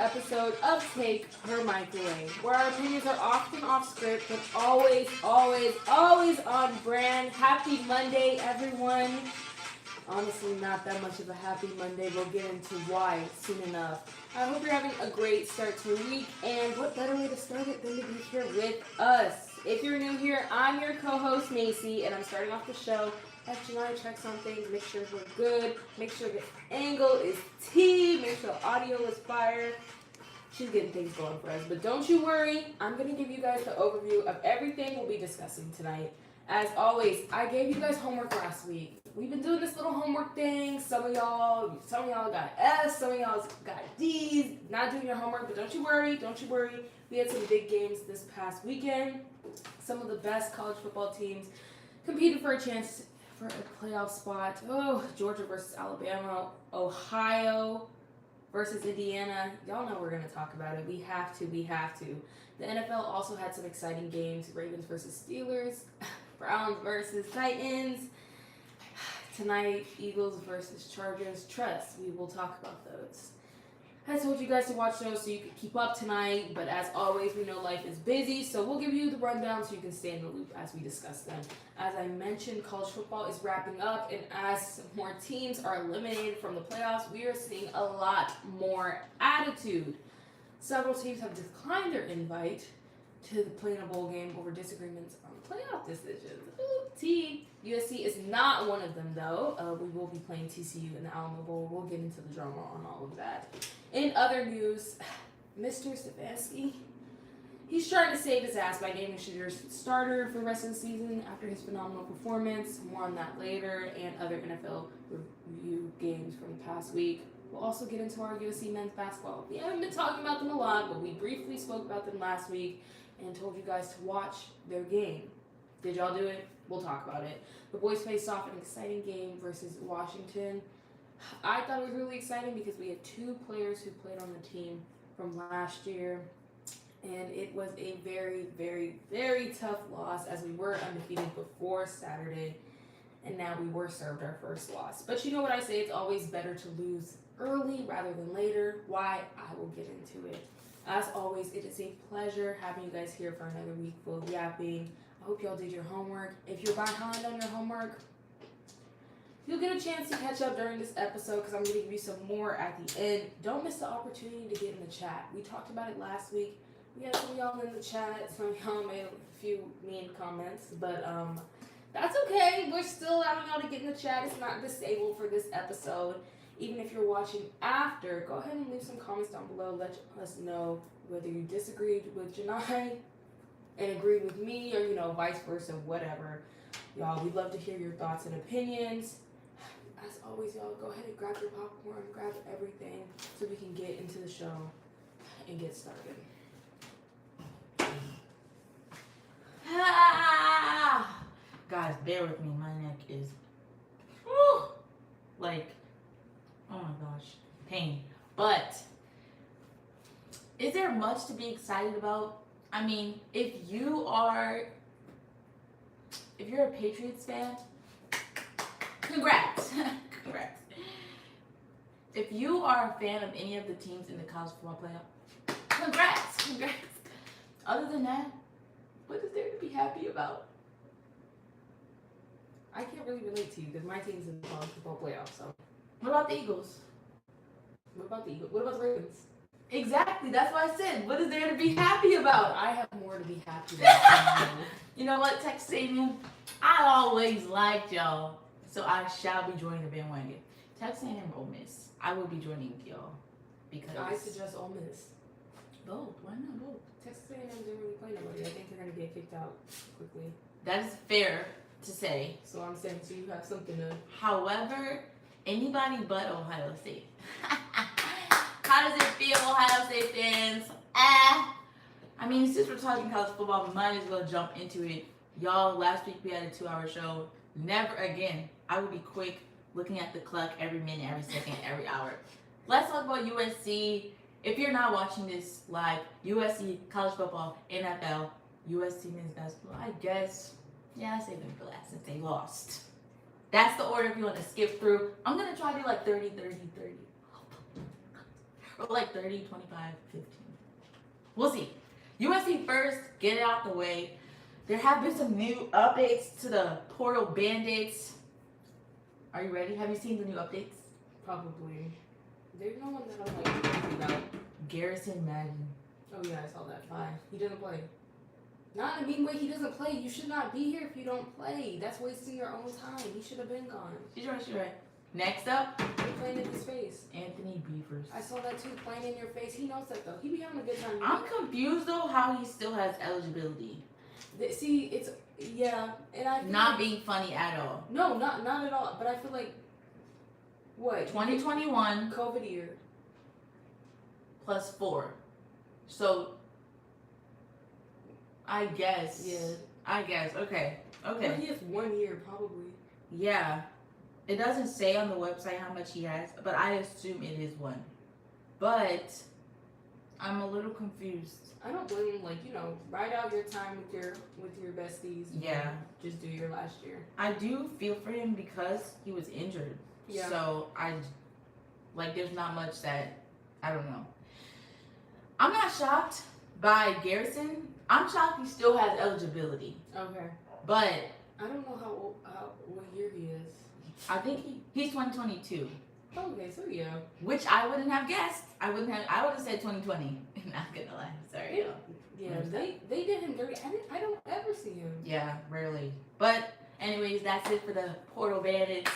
episode of Take Her Microwave, where our opinions are often off script, but always, always, always on brand. Happy Monday, everyone. Honestly, not that much of a happy Monday. We'll get into why soon enough. I hope you're having a great start to your week, and what better way to start it than to be here with us. If you're new here, I'm your co-host, Macy, and I'm starting off the show. Janai check some things, make sure we're good, make sure the angle is T, make sure the audio is fire. She's getting things going for us, but don't you worry, I'm going to give you guys the overview of everything we'll be discussing tonight. As always, I gave you guys homework last week. We've been doing this little homework thing. Some of y'all got F's, some of y'all got D's, not doing your homework, but don't you worry. We had some big games this past weekend. Some of the best college football teams competed for a chance for a playoff spot. Oh, Georgia versus Alabama, Ohio versus Indiana. Y'all know we're going to talk about it. We have to. The NFL also had some exciting games. Ravens versus Steelers, Browns versus Titans. Tonight, Eagles versus Chargers. Trust, we will talk about those. I told you guys to watch those so you could keep up tonight, but as always, we know life is busy, so we'll give you the rundown so you can stay in the loop as we discuss them. As I mentioned, college football is wrapping up, and as more teams are eliminated from the playoffs, we are seeing a lot more attitude. Several teams have declined their invite to the play in a bowl game over disagreements on playoff decisions. USC is not one of them, though. We will be playing TCU in the Alamo Bowl. We'll get into the drama on all of that. In other news, Mr. Stefanski, he's trying to save his ass by naming Shadir's starter for the rest of the season after his phenomenal performance. More on that later, and other NFL review games from the past week. We'll also get into our USC men's basketball. We haven't been talking about them a lot, but we briefly spoke about them last week and told you guys to watch their game. Did y'all do it? We'll talk about it. The boys faced off an exciting game versus Washington. I thought it was really exciting because we had two players who played on the team from last year, and it was a very, very, very tough loss as we were undefeated before Saturday, and now we were served our first loss. But you know what I say, it's always better to lose early rather than later. Why? I will get into it. As always, it is a pleasure having you guys here for another week full of yapping. I hope y'all did your homework. If you're behind on your homework, you'll get a chance to catch up during this episode because I'm going to give you some more at the end. Don't miss the opportunity to get in the chat. We talked about it last week. We had some of y'all in the chat. Some of y'all made a few mean comments, but that's okay. We're still allowing y'all to get in the chat. It's not disabled for this episode. Even if you're watching after, go ahead and leave some comments down below. Let us know whether you disagreed with Janai and agreed with me, or vice versa, whatever. Y'all, we'd love to hear your thoughts and opinions. As always, y'all, go ahead and grab your popcorn, grab everything so we can get into the show and get started. Guys, bear with me. My neck is like, oh my gosh, pain. But is there much to be excited about? I mean, if you're a Patriots fan, congrats. Congrats. If you are a fan of any of the teams in the college football playoff, congrats. Other than that, what is there to be happy about? I can't really relate to you because my team's in the college football playoff, so. What about the Eagles? What about the Ravens? Exactly, that's what I said. What is there to be happy about? I have more to be happy about. You know what, Texas Stadium? I always liked y'all, so I shall be joining the bandwagon. Texas A&M Ole Miss. I will be joining y'all because I suggest Ole Miss. Both. Why not both? Texas A&M didn't really play nobody. I think they're going to get kicked out quickly. That is fair to say. So I'm saying, so you have something to. However, anybody but Ohio State. How does it feel, Ohio State fans? I mean, since we're talking college football, we might as well jump into it. Y'all, last week we had a 2-hour show. Never again. I will be quick, looking at the clock every minute, every second, every hour. Let's talk about USC. If you're not watching this live, USC, college football, NFL, USC men's basketball, I guess, yeah, I saved them for last since they lost. That's the order if you want to skip through. I'm going to try to do like 30, 30, 30. Or like 30, 25, 15. We'll see. USC first, get it out the way. There have been some new updates to the portal band-aids. Are you ready? Have you seen the new updates? Probably. There's no one that I'm like crazy about. Garrison Madden. Oh yeah, I saw that. Fine. He doesn't play. Not in a mean way. He doesn't play. You should not be here if you don't play. That's wasting your own time. He should have been gone. She's right. Next up, You're playing in his face. Anthony Beavers. I saw that too. Playing in your face. He knows that though. He be having a good time. I'm confused though how he still has eligibility. See, it's and I feel Not like, being funny at all. No, not at all. But I feel like what 2021 COVID year plus 4. So I guess. Yeah. I guess. Okay. Well, he has 1 year probably. Yeah. It doesn't say on the website how much he has, but I assume it is 1. But I'm a little confused. I don't blame him. Like, ride out your time with your besties. Yeah. Just do your last year. I do feel for him because he was injured. Yeah. So there's not much that, I don't know. I'm not shocked by Garrison. I'm shocked he still has eligibility. Okay. But I don't know what year he is. I think he's 2022. Okay, so yeah. Which I wouldn't have guessed. I would have said 2020. Not gonna lie. Sorry. Yeah, they did him dirty. I don't ever see him. Yeah, rarely. But anyways, that's it for the Portal Bandits.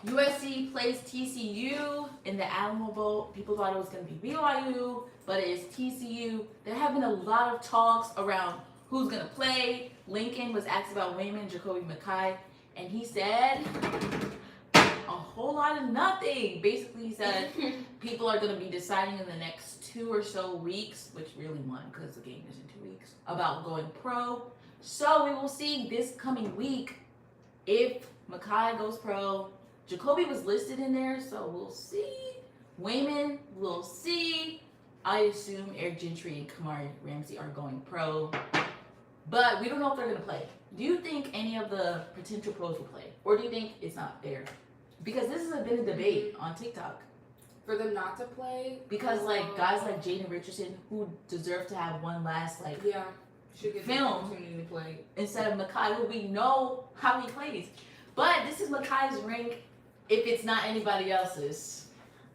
USC plays TCU in the Alamo Bowl. People thought it was going to be BYU, but it is TCU. There have been a lot of talks around who's going to play. Lincoln was asked about Wayman Jacoby Mackay, and he said a whole lot of nothing. Basically, he said people are going to be deciding in the next 2 or so weeks, which really 1 because the game is in 2 weeks, about going pro. So we will see this coming week if Mackay goes pro. Jacoby was listed in there, so we'll see. Wayman, we'll see. I assume Eric Gentry and Kamari Ramsey are going pro. But we don't know if they're going to play. Do you think any of the potential pros will play? Or do you think it's not fair? Because this has been a debate on TikTok. For them not to play? Because, guys like Jaden Richardson, who deserve to have one last, should get film the opportunity to play. Instead of Mackay, who we know how he plays. But this is Mackay's rank if it's not anybody else's.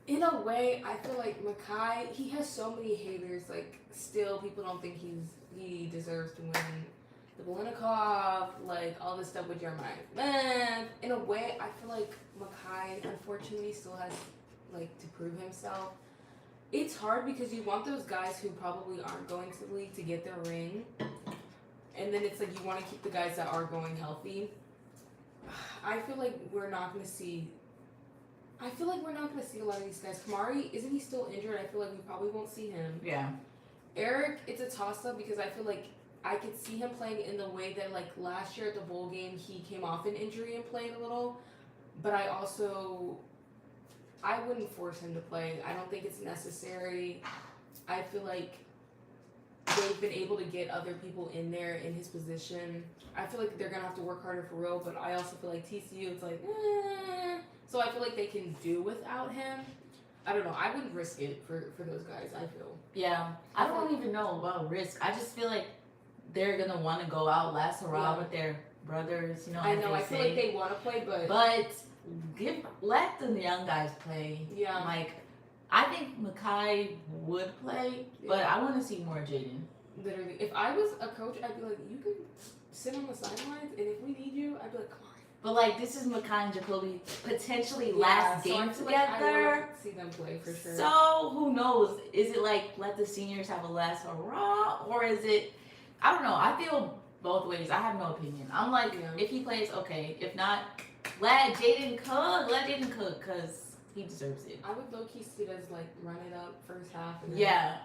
In a way, I feel like Mackay, he has so many haters. Still, people don't think he deserves to win the Belenikov, all this stuff with Jeremiah. Man, in a way, I feel like Mackay, unfortunately, still has, to prove himself. It's hard because you want those guys who probably aren't going to the league to get their ring. And then it's you want to keep the guys that are going healthy. I feel like we're not going to see a lot of these guys. Kamari, isn't he still injured? I feel like we probably won't see him. Yeah. Eric, it's a toss-up because I feel like I could see him playing in the way that last year at the bowl game he came off an injury and played a little. But I wouldn't force him to play. I don't think it's necessary. I feel like they've been able to get other people in there in his position. I feel like they're going to have to work harder for real, but I also feel like TCU, it's So I feel like they can do without him. I don't know. I wouldn't risk it for those guys, I feel. Yeah. I don't even know about risk. I just feel like they're going to want to go out last hurrah with their brothers. I know. I feel like they want to play, but let the young guys play. Yeah. I think Mackay would play, but I want to see more Jaden. Literally. If I was a coach, I'd be like, you can sit on the sidelines, and if we need you, I'd be like, come on. But this is Mackay and Jacoby potentially last game together. I see them play for sure. So who knows? Is it let the seniors have a last hurrah, or is it? I don't know. I feel both ways. I have no opinion. I'm if he plays, okay. If not, let Jaden cook, because he deserves it. I would low key see it as run it up first half.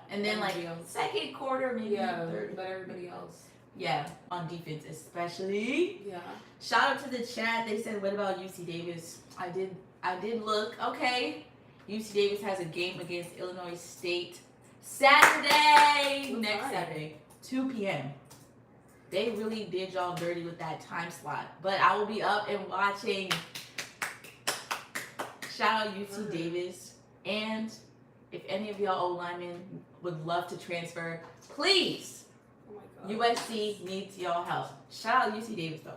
And then second quarter, maybe third. But everybody else. Yeah, on defense especially. Yeah. Shout out to the chat. They said, "What about UC Davis?" I did look. Okay, UC Davis has a game against Illinois State Saturday. Next Saturday, 2 p.m. They really did y'all dirty with that time slot, but I will be up and watching. Shout out UC Davis and if any of y'all O-linemen would love to transfer, please. Oh my God. USC needs y'all help. Shout out UC Davis though.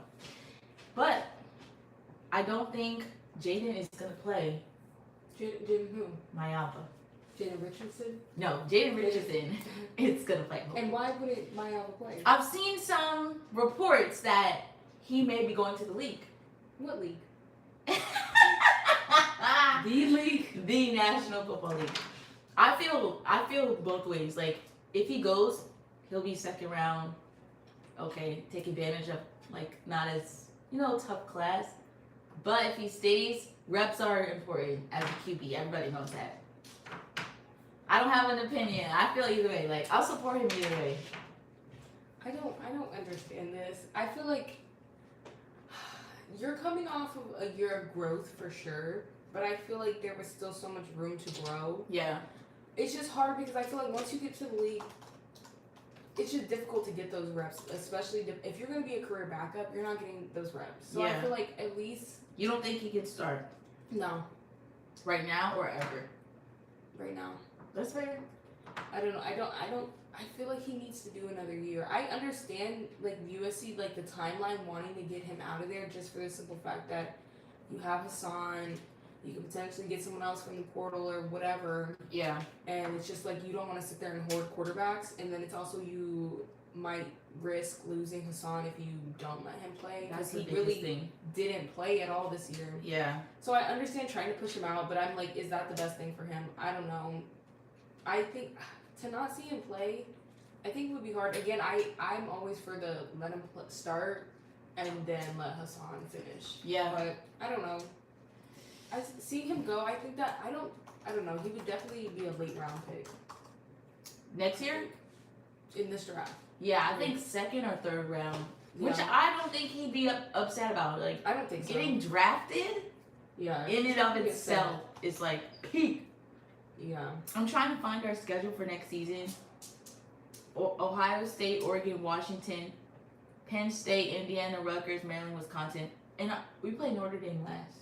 But I don't think Jaden is gonna play Jaden who? Mayava. Jaden Richardson? No, Jaden Richardson is gonna play. And why wouldn't Mayava play? I've seen some reports that he may be going to the league. What league? The league? The National Football League. I feel both ways. Like, if he goes, he'll be second round. Okay, take advantage of, like, not as, tough class. But if he stays, reps are important as a QB. Everybody knows that. I don't have an opinion. I feel either way. Like, I'll support him either way. I don't understand this. I feel like you're coming off of a year of growth for sure, but I feel like there was still so much room to grow. Yeah. It's just hard because I feel like once you get to the league, it's just difficult to get those reps, especially if you're going to be a career backup, you're not getting those reps. So I feel like at least... You don't think he can start? No. Right now or ever? Right now. That's fair. I don't know. I feel like he needs to do another year. I understand, like, USC, like, the timeline wanting to get him out of there just for the simple fact that you have Hassan, you could potentially get someone else from the portal or whatever. Yeah. And it's just like you don't want to sit there and hoard quarterbacks. And then it's also you might risk losing Hassan if you don't let him play. That's because the he really thing. didn't play at all this year. Yeah. So I understand trying to push him out, but I'm like, is that the best thing for him? I don't know. I think to not see him play, I think it would be hard. Again, I'm always for the let him start and then let Hassan finish. Yeah. But I don't know. I see him go. I think that I don't know. He would definitely be a late round pick Next year? in this draft. Yeah, I think second or third round. Yeah. Which I don't think he'd be upset about. Like, I don't think so. getting drafted Yeah. in and of itself is like peak. Yeah. I'm trying to find our schedule for next season. Ohio State, Oregon, Washington, Penn State, Indiana, Rutgers, Maryland, Wisconsin, and we play Notre Dame last.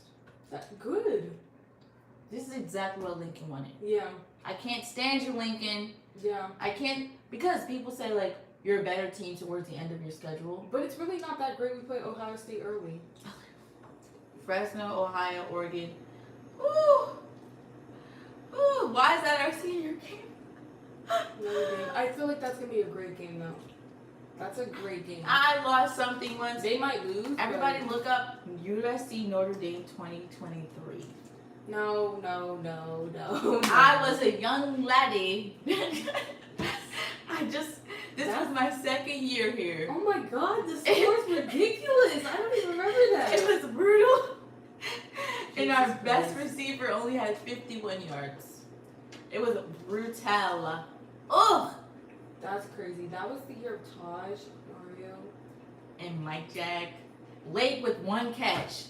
That's good. This is exactly what Lincoln wanted. Yeah. I can't stand you, Lincoln. Yeah. I can't, because people say, like, you're a better team towards the end of your schedule. But it's really not that great. We play Ohio State early. Fresno, Ohio, Oregon. Ooh. Ooh, why is that our senior game? Notre Dame. I feel like that's going to be a great game, though. That's a great game. I lost something once. They might lose. Everybody look up USC Notre Dame 2023. No. I was a young laddie. This was my second year here. Oh my God, the score's ridiculous. I don't even remember that. It was brutal. And Jesus our best Christ. receiver only had 51 yards. It was brutal. Ugh. That's crazy. That was the year of Taj, Mario. And Mike Jack. Late with one catch.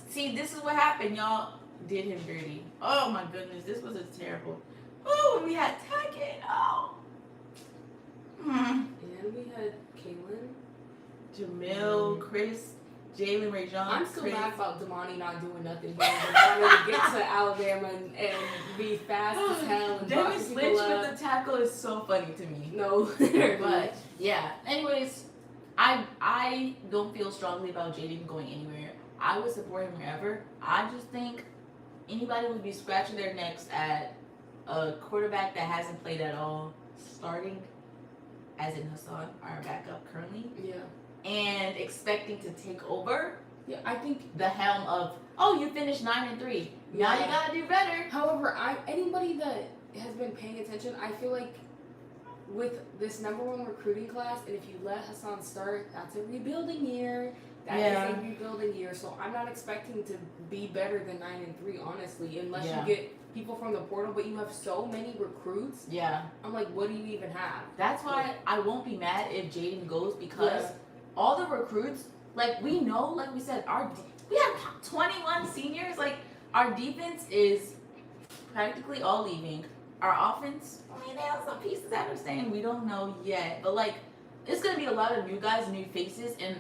See, this is what happened. Y'all did him dirty. Oh my goodness, this was a terrible. Oh, and we had Tackett. Oh. And we had Kaylin. Jamil, Chris, Jalen, Ray John. I'm still Chris. mad about Damani not doing nothing. But wanted to get to Alabama and be fast as hell. And Dennis boxing Lynch people up. with the tackle is so funny to me. No. But yeah. Anyways, I don't feel strongly about Jaden going anywhere. I would support him wherever. I just think anybody would be scratching their necks at a quarterback that hasn't played at all, starting as in Hassan, our backup currently, Yeah. and expecting to take over Yeah, I think. the helm of, oh, you finished 9-3. Now you Yeah. gotta do better. However, anybody that has been paying attention, I feel like with this #1 recruiting class, and if you let Hassan start, that's a rebuilding year. That is a rebuilding year. So I'm not expecting to be better than 9-3, honestly, unless Yeah. you get people from the portal. But you have so many recruits. Yeah. I'm like, what do you even have? That's why I won't be mad if Jaden goes, because Yeah. all the recruits, like, we know, like we said, we have 21 seniors. Like, our defense is practically all leaving. Our offense, I mean, they have some pieces that are staying. We don't know yet. But, like, it's going to be a lot of new guys, new faces, and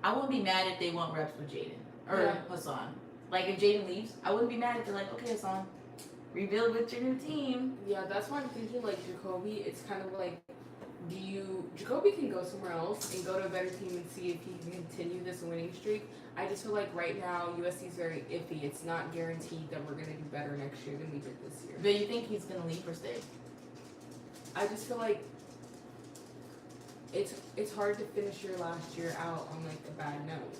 I wouldn't be mad if they want reps with Jaden or Yeah. Hassan. Like, if Jaden leaves, I wouldn't be mad if they're like, okay, Hassan, rebuild with your new team. Yeah, that's why I'm thinking like Jacoby. It's kind of like, Jacoby can go somewhere else and go to a better team and see if he can continue this winning streak. I just feel like right now USC is very iffy. It's not guaranteed that we're gonna do better next year than we did this year. But you think he's gonna leave or stay? I just feel like it's hard to finish your last year out on like a bad note.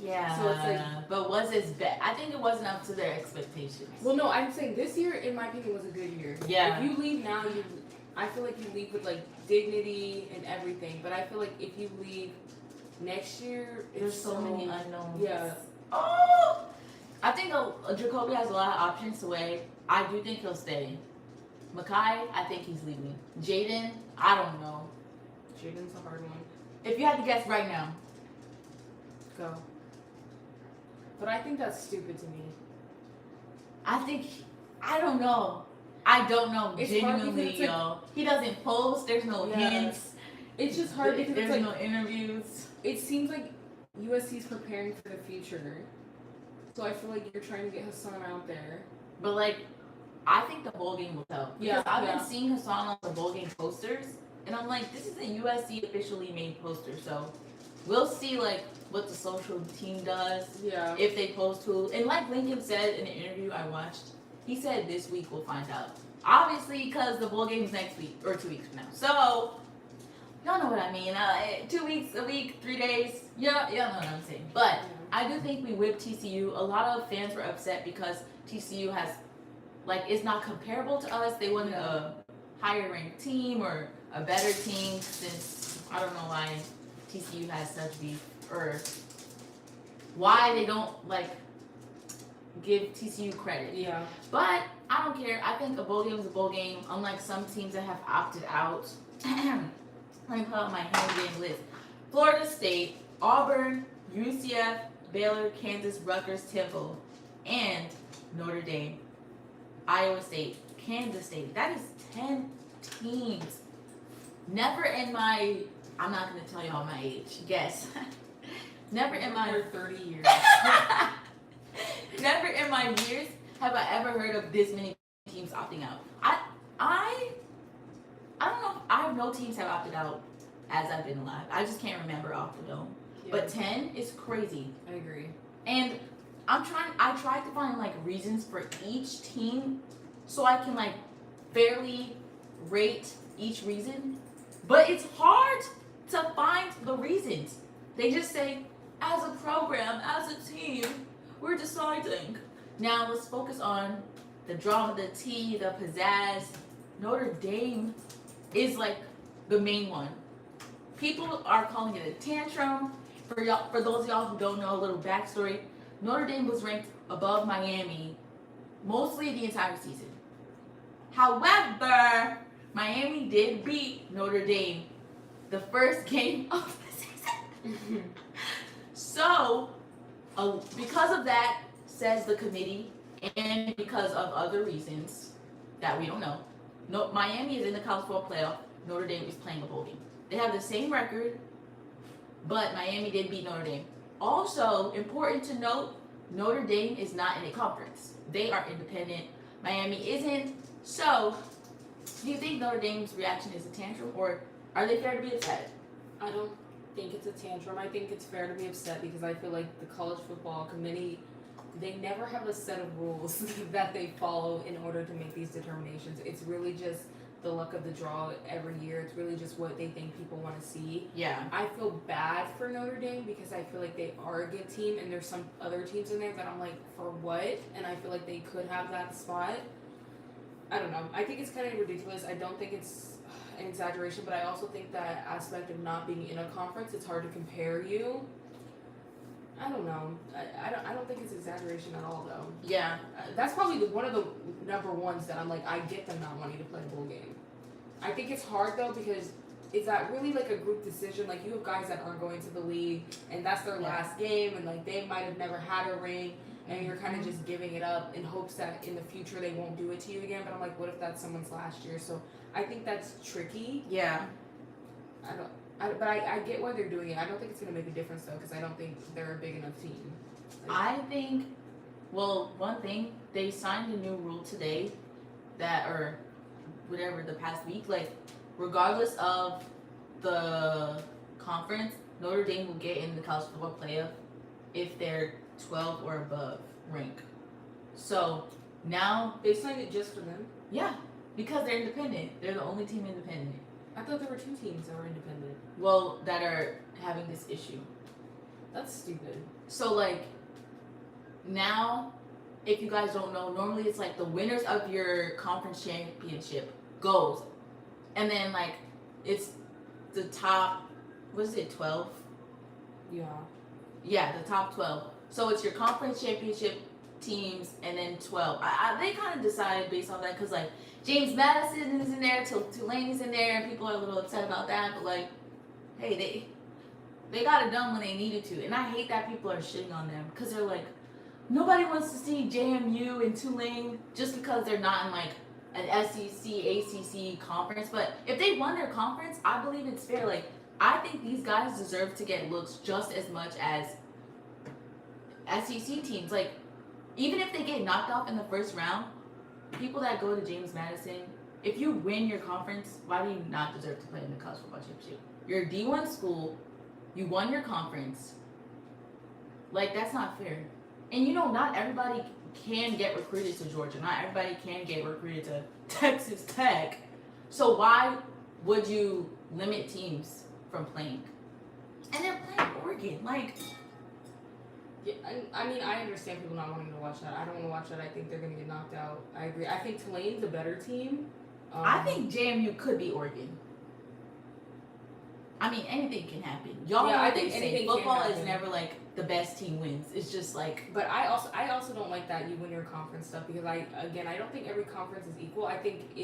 Yeah. So it's like, but was his bet? I think it wasn't up to their expectations. Well, no, I'm saying this year, in my opinion, was a good year. Yeah. If you leave now, I feel like you leave with like dignity and everything. But I feel like if you leave next year, there's so many unknowns. Yeah. Oh, I think Jacoby has a lot of options to weigh. I do think he'll stay. Makai, I think he's leaving. Jaden, I don't know. Jaden's a hard one. If you had to guess right now, go. But I think that's stupid to me. I don't know. I don't know. It's genuinely, yo. He doesn't post. There's no hints. It's just hard because there's like, no interviews. It seems like USC's preparing for the future. So I feel like you're trying to get Hassan out there. But like, I think the bowl game will help. Because I've been seeing Hassan on the bowl game posters, and I'm like, this is a USC officially made poster. So we'll see like what the social team does. Yeah. If they post who. And like Lincoln said in an interview I watched, he said this week we'll find out. Obviously, because the bowl game's next week, or 2 weeks from now. So, y'all know what I mean. 2 weeks, a week, 3 days. Y'all know what I'm saying. But I do think we whipped TCU. A lot of fans were upset because TCU has, like, it's not comparable to us. They wanted a higher ranked team or a better team since I don't know why TCU has such beef or why they don't, like, give TCU credit. Yeah. But I don't care. I think a bowl game is a bowl game. Unlike some teams that have opted out. Let me pull out my hand game list. Florida State, Auburn, UCF, Baylor, Kansas, Rutgers, Temple, and Notre Dame, Iowa State, Kansas State. That is 10 teams. Never in my, I'm not going to tell y'all my age. Guess. Never in my 30 years. Never in my years have I ever heard of this many teams opting out. I don't know. I have no teams have opted out as I've been alive. I just can't remember off the dome. Yeah. But 10 is crazy. I agree. And I tried to find like reasons for each team so I can like fairly rate each reason. But it's hard to find the reasons. They just say, as a program, as a team, we're deciding. Now let's focus on the drama, the tea, the pizzazz. Notre Dame is like the main one. People are calling it a tantrum. For those of y'all who don't know a little backstory, Notre Dame was ranked above Miami mostly the entire season. However, Miami did beat Notre Dame the first game of the season. So, because of that, says the committee, and because of other reasons that we don't know, Miami is in the college football playoff. Notre Dame is playing a bowl game. They have the same record, but Miami did beat Notre Dame. Also, important to note, Notre Dame is not in a conference. They are independent. Miami isn't. So, do you think Notre Dame's reaction is a tantrum, or are they fair to be upset? I don't think it's a tantrum. I think it's fair to be upset because I feel like the college football committee, they never have a set of rules that they follow in order to make these determinations. It's really just the luck of the draw every year. It's really just what they think people want to see. Yeah. I feel bad for Notre Dame because I feel like they are a good team and there's some other teams in there that I'm like, for what? And I feel like they could have that spot. I don't know. I think it's kind of ridiculous. I don't think it's an exaggeration, but I also think that aspect of not being in a conference, it's hard to compare you. I don't know. I don't think it's exaggeration at all, though. Yeah. That's probably one of the number ones that I'm like, I get them not wanting to play a bowl game. I think it's hard, though, because is that really like a group decision? Like, you have guys that aren't going to the league, and that's their last game, and like they might have never had a ring, and you're kind of just giving it up in hopes that in the future they won't do it to you again. But I'm like, what if that's someone's last year? So I think that's tricky. Yeah. But I get why they're doing it. I don't think it's going to make a difference, though, because I don't think they're a big enough team. I think Well, one thing, they signed a new rule today that, or whatever, the past week, like, regardless of the conference, Notre Dame will get in the college football playoff if they're 12 or above rank. So now They signed it just for them? yeah, because they're independent. They're the only team independent. I thought there were 2 teams that were independent. Well, that are having this issue. That's stupid. So like now, if you guys don't know, normally it's like the winners of your conference championship goes, and then like it's the top, what is it, 12? Yeah. Yeah, the top 12. So it's your conference championship teams and then 12. They kind of decided based on that because like James Madison is in there, Tulane is in there, and people are a little upset about that. But like, hey, they got it done when they needed to, and I hate that people are shitting on them because they're like, nobody wants to see JMU and Tulane just because they're not in like an SEC, ACC conference. But if they won their conference, I believe it's fair. Like, I think these guys deserve to get looks just as much as SEC teams. Like, even if they get knocked off in the first round, people that go to James Madison, if you win your conference, why do you not deserve to play in the college football championship? You're a D1 school, you won your conference. Like, that's not fair. And you know, not everybody can get recruited to Georgia. Not everybody can get recruited to Texas Tech. So why would you limit teams from playing? And they're playing Oregon. Like, Yeah, I mean, I understand people not wanting to watch that. I don't want to watch that. I think they're going to get knocked out. I agree. I think Tulane's a better team. I think JMU could be Oregon. I mean, anything can happen. Y'all know what they say. Football is never like the best team wins. It's just like. But I also don't like that you win your conference stuff because I don't think every conference is equal. I think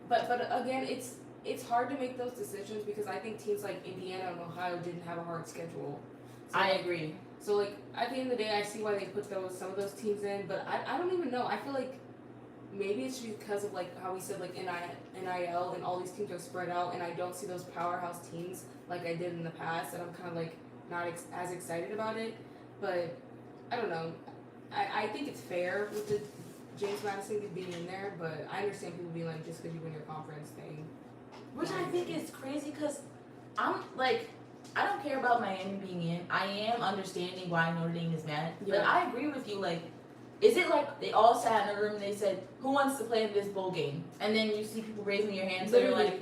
but again, it's hard to make those decisions because I think teams like Indiana and Ohio didn't have a hard schedule. So I agree. So like at the end of the day, I see why they put some of those teams in, but I don't even know. I feel like maybe it's because of like how we said like NIL and all these teams are spread out, and I don't see those powerhouse teams like I did in the past, and I'm kind of like not as excited about it. But I don't know. I think it's fair with the James Madison being in there, but I understand people being like just because you win your conference thing. Which I think is crazy because I'm like. I don't care about Miami being in. I am understanding why Notre Dame is mad. But I agree with you. Like, is it like they all sat in a room and they said, who wants to play in this bowl game? And then you see people raising your hands. So you're like,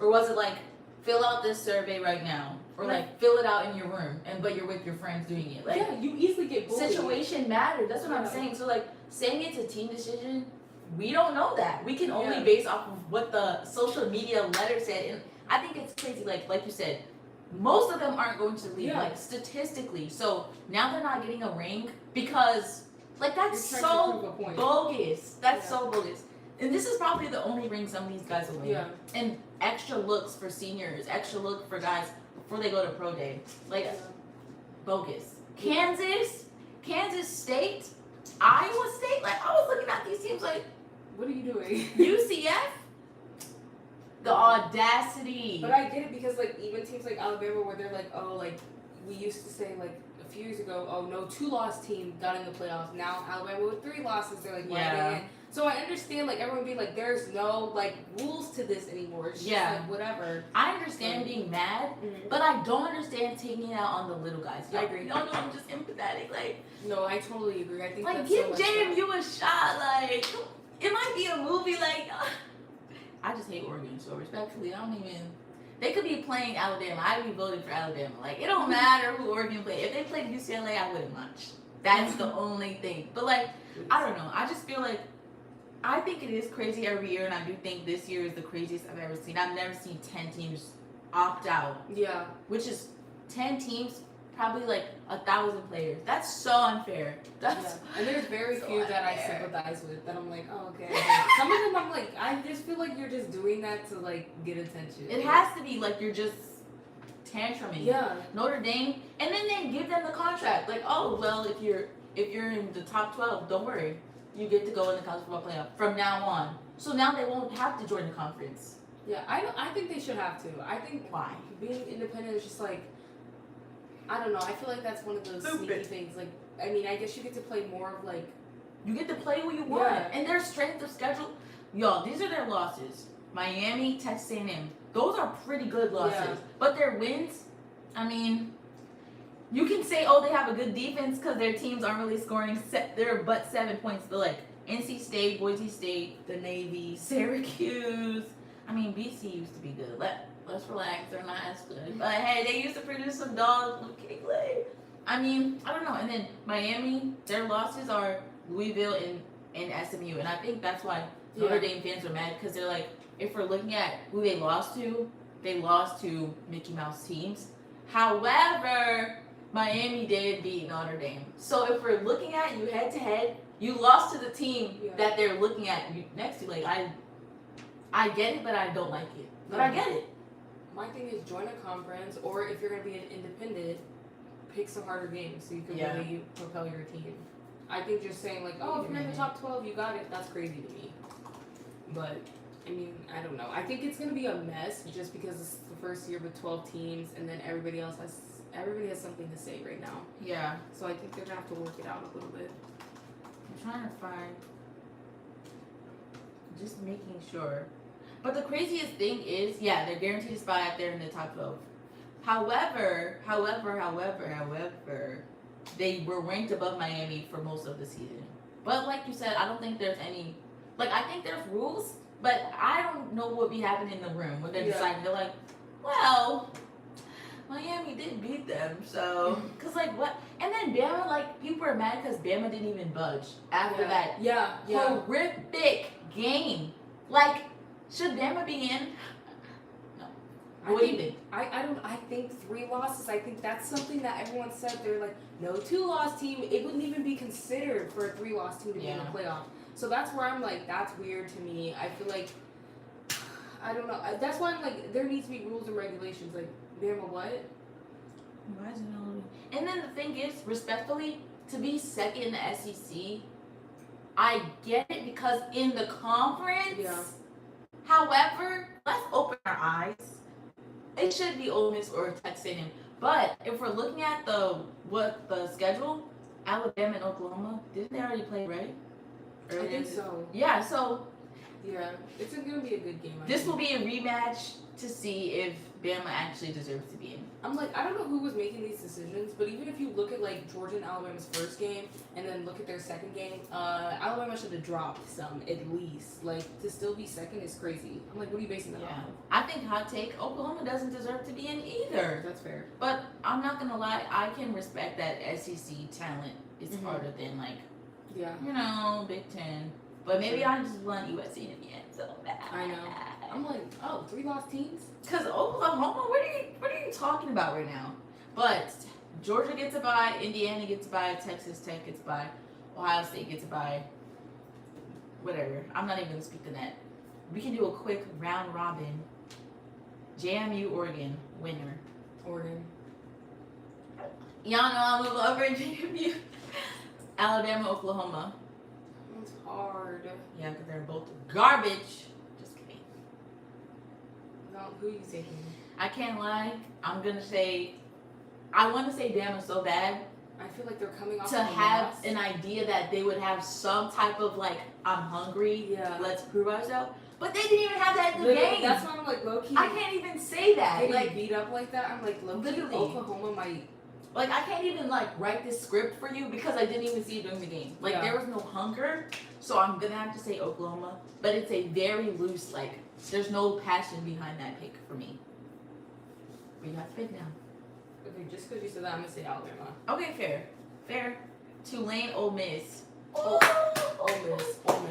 or was it like, fill out this survey right now? Or like, fill it out in your room, but you're with your friends doing it. Like, yeah, you easily get bullied. Situation matters. That's what I'm saying. So like, saying it's a team decision, we don't know that. We can only base off of what the social media letter said. And I think it's crazy. Like you said, most of them aren't going to leave, like statistically. So now they're not getting a ring because, like, that's so bogus. That's so bogus. And this is probably the only ring some of these guys will win. Yeah. And extra looks for seniors, extra look for guys before they go to pro day. Like, bogus. Kansas State, Iowa State. Like, I was looking at these teams like, what are you doing? UCF. The audacity. But I get it because like even teams like Alabama where they're like, oh, like we used to say like a few years ago, oh no, 2-loss team got in the playoffs. Now Alabama with 3 losses, they're like, yeah. So I understand like everyone being like, there's no like rules to this anymore. It's just like whatever. I understand being mad, but I don't understand taking it out on the little guys. I agree. No, I'm just empathetic. Like, no, I totally agree. I think like that's give JMU a shot. Like, it might be a movie. Like. I just hate Oregon, so respectfully, I don't even. They could be playing Alabama. I'd be voting for Alabama. Like, it don't matter who Oregon played. If they played UCLA, I wouldn't watch. That's the only thing. But, like, I don't know. I just feel like, I think it is crazy every year, and I do think this year is the craziest I've ever seen. I've never seen 10 teams opt out. Yeah. Which is 10 teams, probably like 1,000 players. That's so unfair. And there's very few that I sympathize with that I'm like, oh, okay. Some of them I'm like, I just feel like you're just doing that to like get attention. It has to be like you're just tantruming. Yeah. Notre Dame, and then they give them the contract. Like, oh well, if you're in the top 12, don't worry, you get to go in the college football playoff from now on. So now they won't have to join the conference. Yeah, I think they should have to. I think being independent is just like. I don't know. I feel like that's one of those sneaky things. Like, I mean, I guess you get to play more of like. You get to play who you want. Yeah. And their strength of schedule, y'all, these are their losses. Miami, Texas A&M. Those are pretty good losses. Yeah. But their wins, I mean, you can say, oh, they have a good defense because their teams aren't really scoring. They're but 7 points. But like NC State, Boise State, the Navy, Syracuse. I mean, BC used to be good. Let's relax. They're not as good. But hey, they used to produce some dogs from Kigley. I mean, I don't know. And then Miami, their losses are Louisville and SMU. And I think that's why Notre Dame fans are mad because they're like, if we're looking at who they lost to Mickey Mouse teams. However, Miami did beat Notre Dame. So if we're looking at you head to head, you lost to the team that they're looking at you next to. Like I get it, but I don't like it. But I get it. My thing is join a conference, or if you're gonna be an independent, pick some harder games so you can really propel your team. I think just saying like, oh, if you're in the top 12, you got it. That's crazy to me. But I mean, I don't know. I think it's gonna be a mess just because it's the first year with 12 teams, and then everybody has something to say right now. Yeah. So I think they're gonna have to work it out a little bit. I'm trying to find. Just making sure. But the craziest thing is, they're guaranteed a spot if they're in the top 12. However, they were ranked above Miami for most of the season. But like you said, I don't think there's any. Like, I think there's rules, but I don't know what be happening in the room when they're deciding. They're like, well, Miami did beat them, so. Because, like, what? And then Bama, like, people are mad because Bama didn't even budge after that horrific game. Like, should Bama be in? No. What do you think? I think 3 losses. I think that's something that everyone said. They're like, no 2-loss team. It wouldn't even be considered for a 3-loss team to be in the playoff. So that's where I'm like, that's weird to me. I feel like, I don't know. That's why I'm like, there needs to be rules and regulations. Like, Bama what? Why is it not? And then the thing is, respectfully, to be second in the SEC, I get it because in the conference. Yeah. However, let's open our eyes. It should be Ole Miss or Texas A&M. But if we're looking at the schedule, Alabama and Oklahoma, didn't they already play, right? I think so. Yeah, so. Yeah, it's going to be a good game. This will be a rematch to see if Bama actually deserves to be in. I'm like, I don't know who was making these decisions, but even if you look at like Georgia and Alabama's first game and then look at their second game, Alabama should have dropped some at least. Like, to still be second is crazy. I'm like, what are you basing that off of? I think hot take, Oklahoma doesn't deserve to be in either. That's fair. But I'm not going to lie, I can respect that SEC talent is harder than like, Big Ten. But maybe I just want USC in the end so bad. I know. I'm like, 3-loss teams? Because Oklahoma, what are you talking about right now? But Georgia gets a bye, Indiana gets a bye, Texas Tech gets a bye, Ohio State gets a bye. Whatever. I'm not even going to speak to that. We can do a quick round robin. JMU, Oregon, winner. Oregon. Y'all know I'm a lover of JMU. Alabama, Oklahoma. It's hard. Yeah, because they're both garbage. Just kidding. No, who are you taking? I can't lie. I want to say Bama so bad. I feel like they're coming off to have an idea that they would have some type of like, I'm hungry, let's prove ourselves. But they didn't even have that in the game. That's why I'm like, low-key. I can't even say that. They like beat up like that. I'm like, low-key, Oklahoma might. Like, I can't even like write this script for you because I didn't even see it during the game. Like, there was no hunger. So I'm going to have to say Oklahoma. But it's a very loose, like, there's no passion behind that pick for me. But you have to pick now. Okay, just because you said that, I'm going to say Alabama. Okay, fair. Tulane, Ole Miss. Ole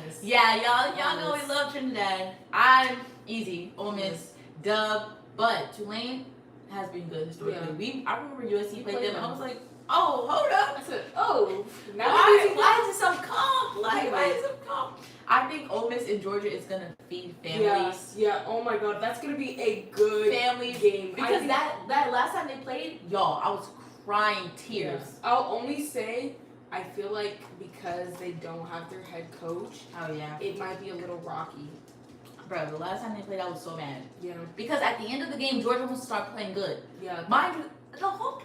Miss. Yeah, y'all know we love Trinidad. I'm easy. Ole Miss, dub. But Tulane has been good historically. I remember USC played them, and I was like, oh, hold up. I said, oh, now why is it some comp? Like, why is it some comp? I think Ole Miss in Georgia is gonna feed families. Yeah. Oh my God, that's gonna be a good family game. Because that last time they played, y'all, I was crying tears. Yeah. I'll only say, I feel like because they don't have their head coach. Oh yeah. It might be a little rocky. Bro, the last time they played, I was so mad. Yeah. Because at the end of the game, Georgia wants to start playing good. Yeah. Mind you, the whole.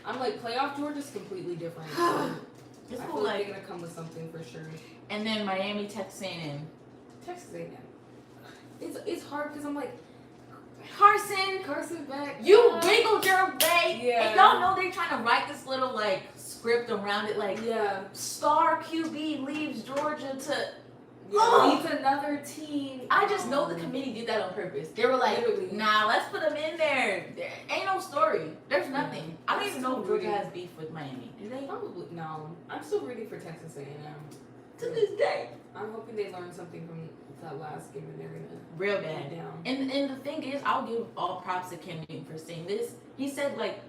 I'm like, playoff Georgia's completely different. It's I cool, feel like like, they're gonna come with something for sure. and then Miami, Texas A&M. Texas A&M. It's hard because I'm like, Carson back. you wiggled your way. Yeah. And y'all know they're trying to write this little like script around it, like Yeah. star QB leaves Georgia to. Leads another team. I just know the committee did that on purpose. They were like, Literally. nah, let's put them in there. There ain't no story. There's nothing. Yeah. I don't even know if Georgia Really. has beef with Miami. Do they? Probably no. I'm still rooting for Texas A&M. To this day. I'm hoping they learn something from that last game and they're gonna Real get bad. down. And the thing is, I'll give all props to Cam Newton for saying this. He said like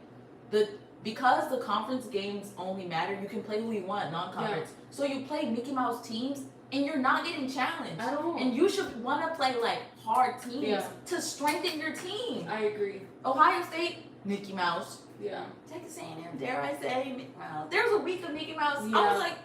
because the conference games only matter, you can play who you want, non-conference. Yeah. So you play Mickey Mouse teams and you're not getting challenged. I don't. And you should want to play like hard teams to strengthen your team. I agree. Ohio State, Mickey Mouse. Yeah. Texas A&M, dare I say, Mickey Mouse. There was a week of Mickey Mouse. Yeah. I was like,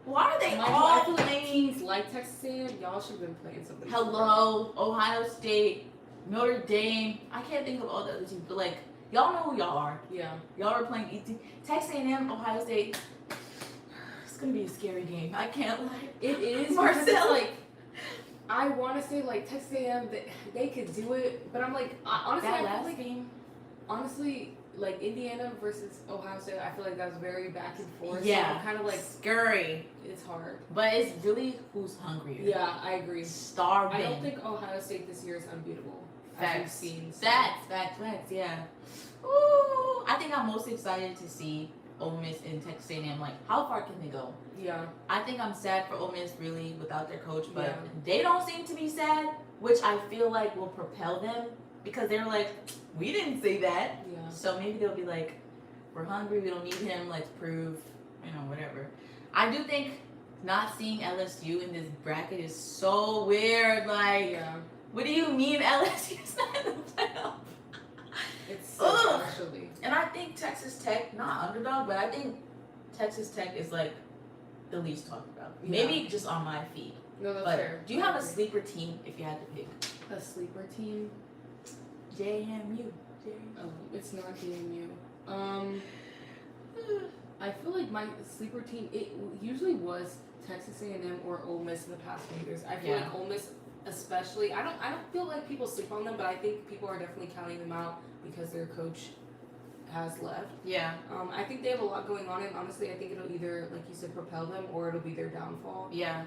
why are they I all feel like playing? teams like Texas A&M, y'all should have been playing somebody. Hello, Ohio State, Notre Dame. I can't think of all the other teams, but like, y'all know who y'all are. Yeah. Y'all are playing ET. Texas A&M, Ohio State. It's gonna be a scary game. I can't lie. It is. Marcel. Like, I want to say like Texas A&M, they could do it, but I'm like, honestly, that I last feel like, game. honestly, like Indiana versus Ohio State, I feel like that was very back and forth. Yeah. So kind of like scary. It's hard. But it's really who's hungrier. Yeah, I agree. Starving. I don't think Ohio State this year is unbeatable. Facts. Seen, so. Facts, yeah. Ooh, I think I'm most excited to see Ole Miss and Texas A&M. Like, how far can they go? Yeah. I think I'm sad for Ole Miss, really, without their coach. But yeah. they don't seem to be sad, which I feel like will propel them. Because they're like, we didn't say that. Yeah. So maybe they'll be like, we're hungry, we don't need him, let's prove, whatever. I do think not seeing LSU in this bracket is so weird. Like, what do you mean LSU's not in the playoff? It's so actually. And I think Texas Tech, not underdog, but I think Texas Tech is like the least talked about. Yeah. Maybe just on my feed. No, that's but fair. Do you have a sleeper team if you had to pick? A sleeper team? JMU. Oh, it's not JMU. I feel like my sleeper team, it usually was Texas A&M or Ole Miss in the past few years. I feel like Ole Miss especially, I don't feel like people sleep on them, but I think people are definitely counting them out because their coach has left. Yeah. I think they have a lot going on, and honestly, I think it'll either, like you said, propel them or it'll be their downfall. Yeah.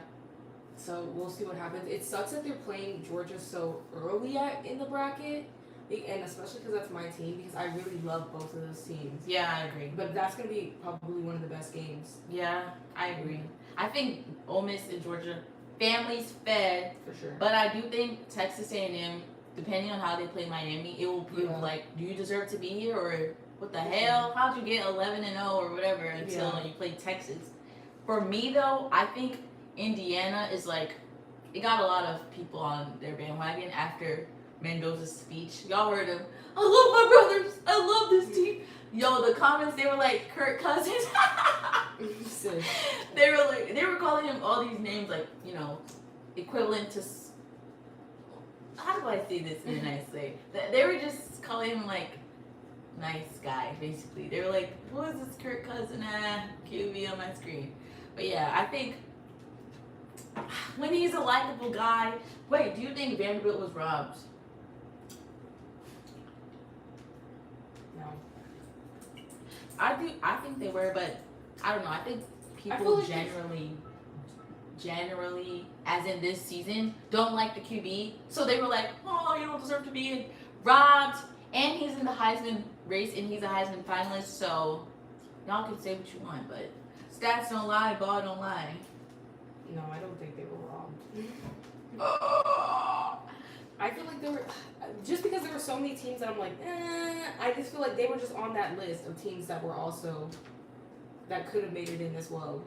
So we'll see what happens. It sucks that they're playing Georgia so early in the bracket. And especially because that's my team, because I really love both of those teams. Yeah, I agree. But that's going to be probably one of the best games. Yeah, I agree. I think Ole Miss and Georgia, families fed. For sure. But I do think Texas A&M, depending on how they play Miami, it will prove, like, do you deserve to be here? Or what the hell? How'd you get 11-0 or whatever until you play Texas? For me, though, I think Indiana is, like, it got a lot of people on their bandwagon after Mendoza's speech. Y'all heard him. I love my brothers. I love this team. Yo, the comments, they were like Kirk Cousins. They were calling him all these names, like, equivalent to. How do I say this in a nice way? They were just calling him like nice guy, basically. They were like, who is this Kirk Cousin? QB on my screen. But yeah, I think when he's a likable guy. Wait, do you think Vanderbilt was robbed? I think they were, but I don't know. I think people like generally, as in this season, don't like the QB. So they were like, oh, you don't deserve to be robbed. And he's in the Heisman race, and he's a Heisman finalist. So y'all can say what you want, but stats don't lie, ball don't lie. No, I don't think they were robbed. I feel like there were, just because there were so many teams that I'm like, I just feel like they were just on that list of teams that were also, that could have made it in as well.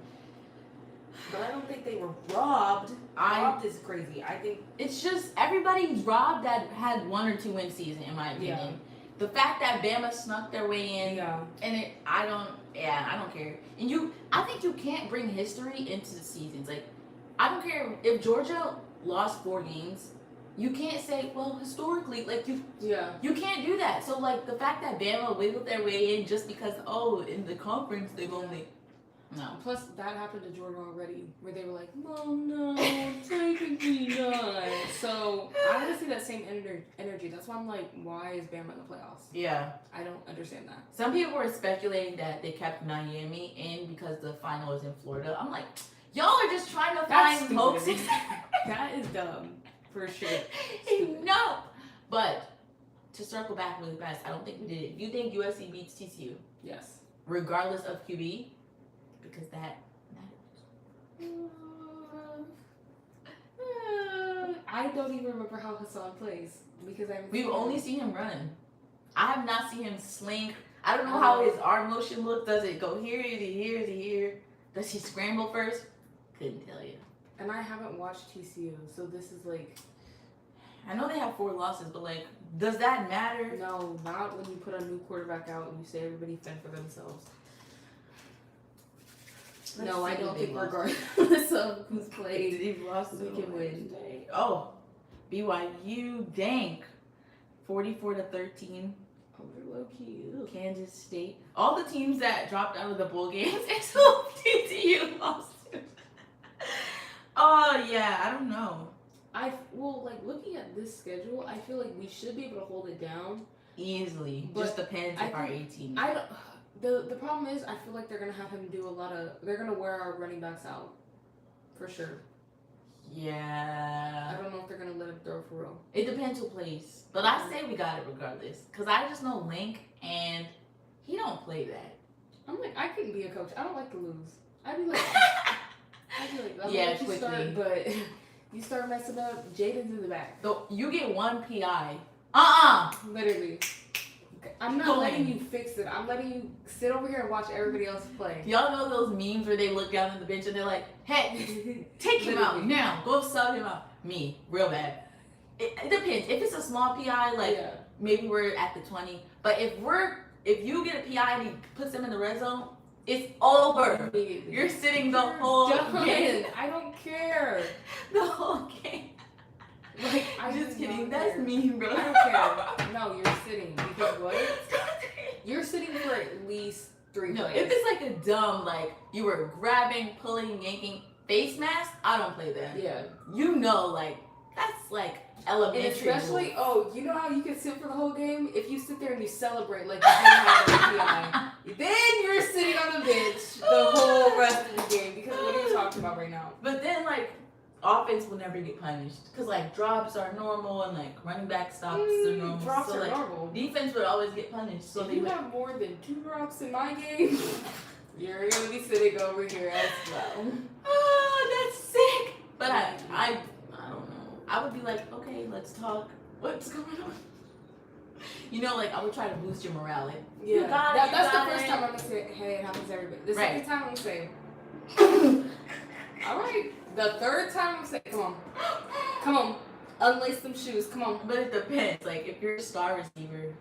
But I don't think they were robbed. Robbed is crazy. I think it's just everybody's robbed that had 1 or 2 win season, in my opinion. Yeah. The fact that Bama snuck their way in, and I don't care. And I think you can't bring history into the seasons. Like, I don't care if Georgia lost 4 games. You can't say, well, historically, like you can't do that. So like the fact that Bama wiggled their way in just because in the conference they've only no. Plus that happened to Jordan already, where they were like, "Mom, no, technically not." So I want to see that same energy. That's why I'm like, why is Bama in the playoffs? Yeah, I don't understand that. Some people were speculating that they kept Miami in because the final was in Florida. I'm like, y'all are just trying to find hoaxes. That is dumb. For sure. No. But to circle back really fast, I don't think we did it. You think USC beats TCU? Yes. Regardless of QB? Because that matters. I don't even remember how Hassan plays because we've only seen him run. I have not seen him sling. I don't know how his arm motion looks. Does it go here? Is it here? Is it here? Does he scramble first? Couldn't tell you. And I haven't watched TCU, so this is like... I know they have 4 losses, but like, does that matter? No, not when you put a new quarterback out and you say everybody fend for themselves. No, I don't think regardless of who's played, they've lost, we can win. Oh, BYU, dank. 44-13. Oh, they're low key. Ew. Kansas State. All the teams that dropped out of the bowl games until TCU lost to. Oh yeah, I don't know. Looking at this schedule, I feel like we should be able to hold it down easily. Just depends if our 18. I don't. The problem is, I feel like they're gonna have him do a lot of. They're gonna wear our running backs out, for sure. Yeah. I don't know if they're gonna let him throw for real. It depends who plays, but I say we got it regardless. Cause I just know Link, and he don't play that. I'm like, I couldn't be a coach. I don't like to lose. I'd be like, yeah, quickly. But you start messing up, Jaden's in the back. So you get 1 PI. Literally. I'm not letting you fix it. I'm letting you sit over here and watch everybody else play. Y'all know those memes where they look down on the bench and they're like, hey, take him out now. Go sub him out. Me, real bad. It depends. If it's a small PI, maybe we're at the 20. But if you get a PI and he puts them in the red zone, it's over. You're sitting the whole game. I don't care. The whole game. Like, I'm just kidding. That's mean, bro. I don't care. No, you're sitting. Because what? You're sitting for at least 3 plays. No, if it's like a dumb, like, you were grabbing, pulling, yanking, face mask, I don't play that. Yeah. You know, like, that's like elementary. And especially, you know how you can sit for the whole game? If you sit there and you celebrate like you didn't have an PI, then you're sitting on the bench the whole rest of the game. Because what are you talking about right now? But then, like, offense will never get punished. Because, like, drops are normal and, like, running back stops are normal. Drops so, are like, normal. Defense would always get punished. So if you have more than 2 drops in my game, you're going to be sitting over here as well. Oh, that's sick. But I don't know. I would be like, okay, let's talk. What's going on? You know, like, I would try to boost your morale. Like, yeah. You got it, that's the first time I'm going to say, hey, it happens to everybody. The second time I'm going to say, all right. The third time I'm saying, come on, unlace them shoes, come on. But it depends. Like, if you're a star receiver,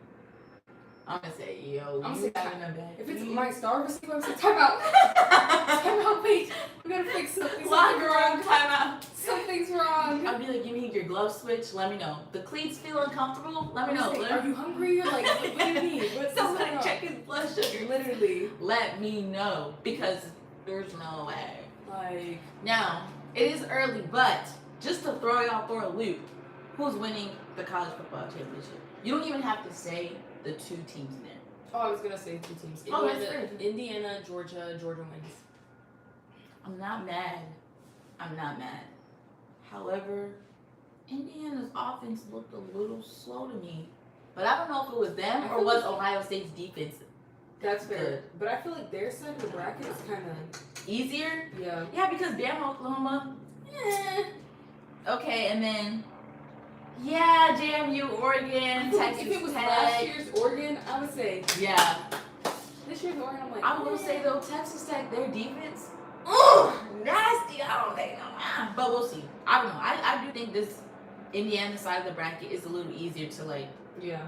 I'm gonna say, yo, I'm you having a bad if it's game. my star receiver, I'm saying, time out, wait, we gotta fix something. Locker room, time out. Something's wrong. I'd be like, you need your glove switch? Let me know. The cleats feel uncomfortable? Let me know. Saying, are you hungry? Like, what do you need? Somebody check his blood sugar. Literally. Let me know, because there's no way. Like, now, it is early, but just to throw y'all for a loop, who's winning the college football championship? You don't even have to say the 2 teams in there. oh, I was gonna say 2 teams. Indiana, Georgia wins. I'm not mad. However, Indiana's offense looked a little slow to me. But I don't know if it was them or was Ohio State's defense. That's fair. Good. But I feel like their side of the bracket is kind of easier. Yeah. Yeah, because Bama, Oklahoma. Okay, and then JMU, Oregon, Texas Tech. If it was last year's Oregon, I would say. Yeah. This year's Oregon, I'm like. I will say though, Texas Tech, their defense, nasty. I don't think but we'll see. I don't know. I do think this Indiana side of the bracket is a little easier to like. Yeah.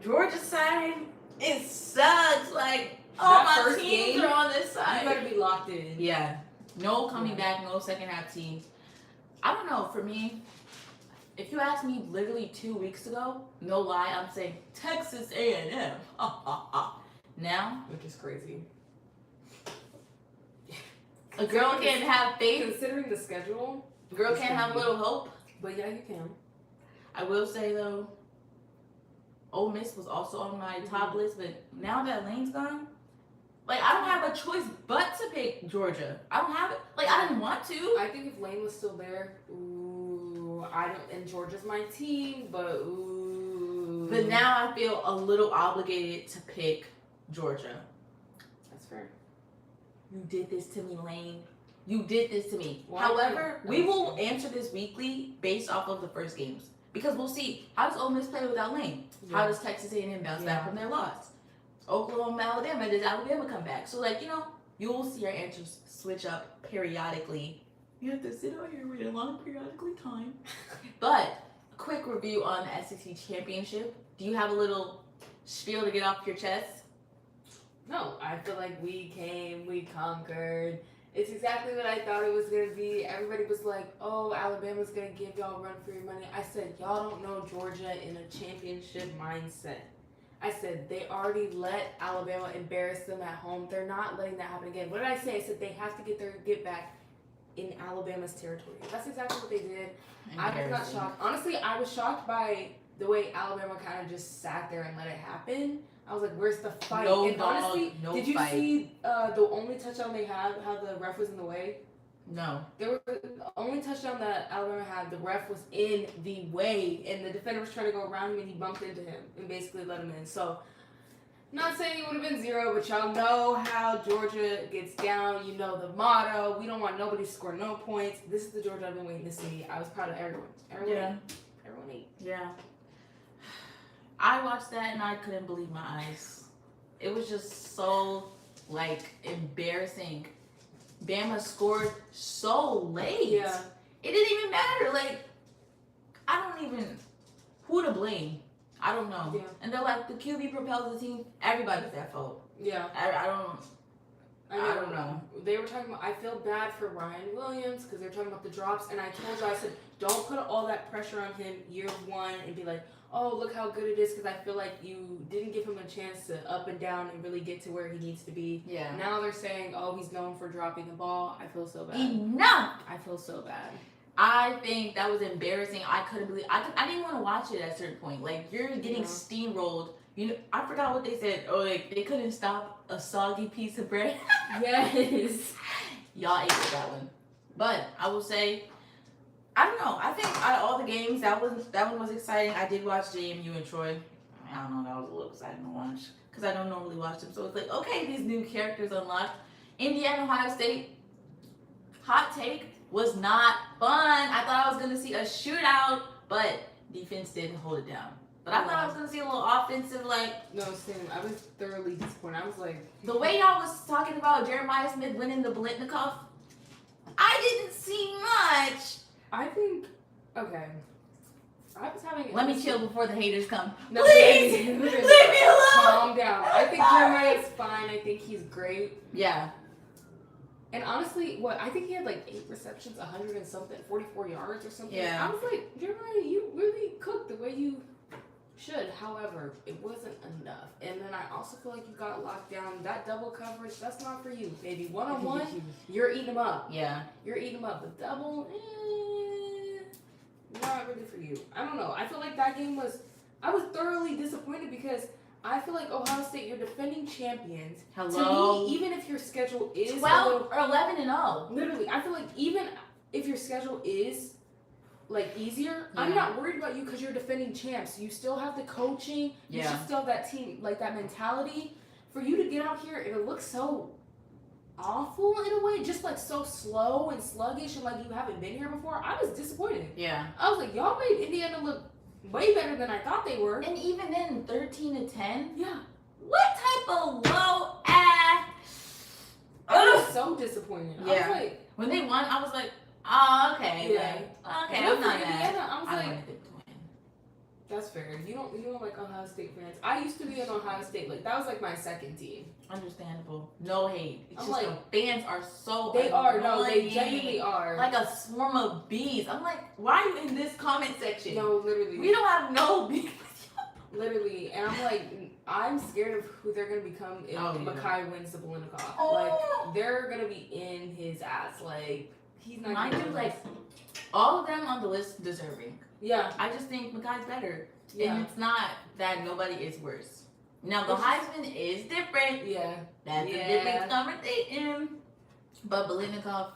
Georgia side, it sucks. Like, all my teams are on this side. You better be locked in. Yeah. No coming back, no second half teams. I don't know. For me, If you asked me literally 2 weeks ago, no lie, I'm saying Texas A&M. Now, which is crazy. A girl can't have faith. Considering the schedule. A girl can't have a little hope. But yeah, you can. I will say though, Ole Miss was also on my top list, but now that Lane's gone, like I don't have a choice but to pick Georgia. I don't have it. Like I didn't want to. I think if Lane was still there, I don't. And Georgia's my team, but But now I feel a little obligated to pick Georgia. That's fair. You did this to me, Lane. You did this to me. Well, However, we will answer this weekly based off of the first games. Because we'll see, how does Ole Miss play without Lane? Yeah. How does Texas A&M bounce back from their loss? Oklahoma, Alabama, does Alabama come back? So, like, you will see our answers switch up periodically. You have to sit out here and read a long periodically time. But, a quick review on the SEC Championship. Do you have a little spiel to get off your chest? No, I feel like we came, we conquered. It's exactly what I thought it was going to be. Everybody was like, oh, Alabama's going to give y'all a run for your money. I said, y'all don't know Georgia in a championship mindset. I said, they already let Alabama embarrass them at home. They're not letting that happen again. What did I say? I said they have to get back in Alabama's territory. That's exactly what they did. I was not shocked. Honestly, I was shocked by the way Alabama kind of just sat there and let it happen. I was like, where's the fight? No and dog, honestly, no did you fight. see the only touchdown they had, how the ref was in the way? No. The only touchdown that Alabama had, the ref was in the way, and the defender was trying to go around him, and he bumped into him and basically let him in. So, not saying it would have been 0, but y'all know how Georgia gets down. You know the motto. We don't want nobody to score no points. This is the Georgia I've been waiting to see. I was proud of everyone. Everyone ate. Yeah. I watched that and I couldn't believe my eyes. It was just so, embarrassing. Bama scored so late. Yeah. It didn't even matter. Who to blame? I don't know. Yeah. And they're like, the QB propels the team. Everybody's at fault. Yeah. I don't know. They were talking about, I feel bad for Ryan Williams because they're talking about the drops. And I told you, I said, don't put all that pressure on him year one and be like, oh, look how good it is, because I feel like you didn't give him a chance to up and down and really get to where he needs to be. Yeah. Now they're saying, oh, he's known for dropping the ball. I feel so bad. Enough! I feel so bad. I think that was embarrassing. I couldn't believe. I didn't want to watch it at a certain point. Like, you're getting steamrolled. I forgot what they said. Oh, they couldn't stop a soggy piece of bread. Yes. Y'all ate that one. But I will say, I don't know. I think out of all the games, that one was exciting. I did watch JMU and Troy. I don't know. That was a little exciting to watch because I don't normally watch them. So it's like, okay, these new characters unlocked. Indiana, Ohio State. Hot take. Was not fun. I thought I was going to see a shootout, but defense didn't hold it down. But I thought I was going to see a little offensive, No, same. I was thoroughly disappointed. I was like... The way y'all was talking about Jeremiah Smith winning the Blitnikoff, I didn't see much. I think... Okay. I was having... Let me chill before the haters come. No, Please! Leave me alone! Calm down. I think Jeremiah's fine. I think he's great. Yeah. And honestly, I think he had 8 receptions, 100 and something, 44 yards or something. Yeah. I was like, Jeremiah, you really cooked the way you should. However, it wasn't enough. And then I also feel like you got locked down. That double coverage, that's not for you, baby. One-on-one, you're eating them up. Yeah. You're eating them up. The double, not really for you. I don't know. I feel like that game I was thoroughly disappointed because I feel like Ohio State, you're defending champions. Hello. To me, even if your schedule is 12 or 11-0. Literally, I feel like even if your schedule is easier, I'm not worried about you because you're defending champs. You still have the coaching. You should still have that team, that mentality. For you to get out here, it looks so awful in a way, just so slow and sluggish and you haven't been here before. I was disappointed. Yeah. I was like, y'all made Indiana look way better than I thought they were. And even then, 13-10. Yeah. What type of low ass? I was so disappointed. Yeah. I was like, when they won, I was like, oh, okay. Yeah. Okay, Good I'm not for mad. Indiana. I was I like, wanted them to win. That's fair. You don't like Ohio State fans. I used to be an Ohio State, like that was like my second team. Understandable. No hate. It's I'm just like, the fans are so they are, no, they annoying. genuinely are. Like a swarm of bees. I'm like, why are you in this comment section? No, literally. We don't have no bees with you. Literally, and I'm like, I'm scared of who they're gonna become if Mekhi wins the Blinicoff. Oh. Like, they're gonna be in his ass. Like, he's not. Mind you, like, all of them on the list deserving. Yeah. I just think Mekhi's better. Yeah. And it's not that nobody is worse. Now, the Heisman is different. Yeah. That's a different conversation. But Blinicoff,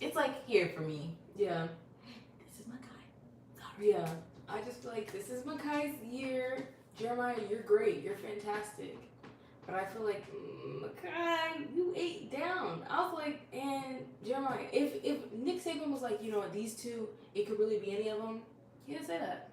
it's like here for me. Yeah. This is Mekhi. Sorry. Yeah. I just feel like this is Mekhi's year. Jeremiah, you're great. You're fantastic. But I feel like, Mekhi, you ate down. I was like, and Jeremiah, if Nick Saban was like, you know what, these two, it could really be any of them, he didn't say that.